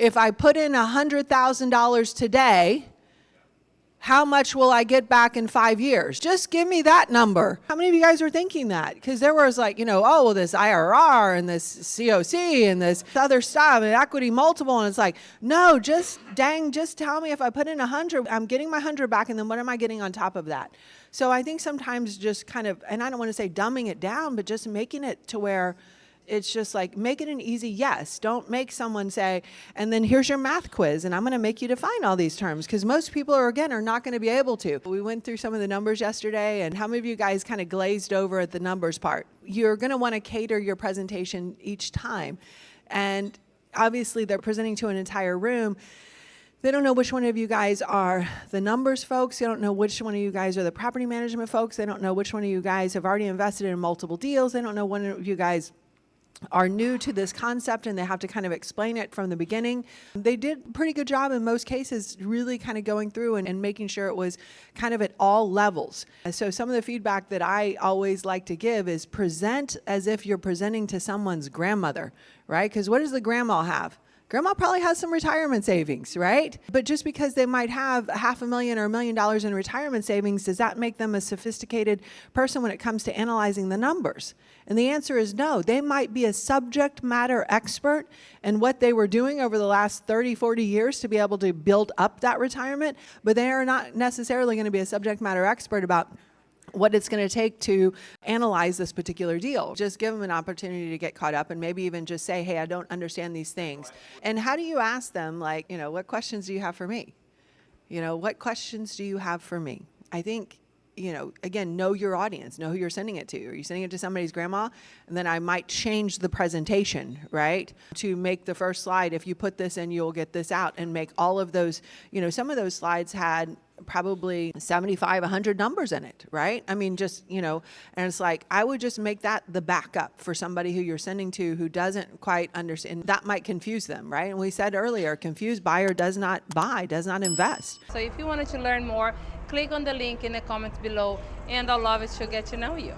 if I put in $100,000 today, how much will I get back in 5 years? Just give me that number. How many of you guys are thinking that? Because there was like, oh, well, this IRR and this COC and this other stuff and equity multiple. And it's like, no, just tell me if I put in 100, I'm getting my 100 back. And then what am I getting on top of that? So I think sometimes just kind of, and I don't want to say dumbing it down, but just making it to where it's just like, make it an easy yes. Don't make someone say, and then here's your math quiz, and I'm going to make you define all these terms, because most people are not going to be able to. We went through some of the numbers yesterday, and how many of you guys kind of glazed over at the numbers part? You're going to want to cater your presentation each time. And obviously, they're presenting to an entire room. They don't know which one of you guys are the numbers folks. They don't know which one of you guys are the property management folks. They don't know which one of you guys have already invested in multiple deals. They don't know one of you guys are new to this concept and they have to kind of explain it from the beginning. They did a pretty good job in most cases, really kind of going through and making sure it was kind of at all levels. So some of the feedback that I always like to give is present as if you're presenting to someone's grandmother, right? Because what does the grandma have? Grandma probably has some retirement savings, right? But just because they might have $500,000 or $1 million in retirement savings, does that make them a sophisticated person when it comes to analyzing the numbers? And the answer is no. They might be a subject matter expert in what they were doing over the last 30, 40 years to be able to build up that retirement, but they are not necessarily going to be a subject matter expert about what it's going to take to analyze this particular deal. Just give them an opportunity to get caught up and maybe even just say, hey, I don't understand these things. And how do you ask them, like, what questions do you have for me? What questions do you have for me? I think, again, know your audience, know who you're sending it to. Are you sending it to somebody's grandma? And then I might change the presentation, right? To make the first slide, if you put this in, you'll get this out, and make all of those, some of those slides had probably 75, 100 numbers in it, right? I mean, just, and it's like, I would just make that the backup for somebody who you're sending to who doesn't quite understand. That might confuse them, right? And we said earlier, confused buyer does not buy, does not invest. So if you wanted to learn more, click on the link in the comments below, and I'd love it to get to know you.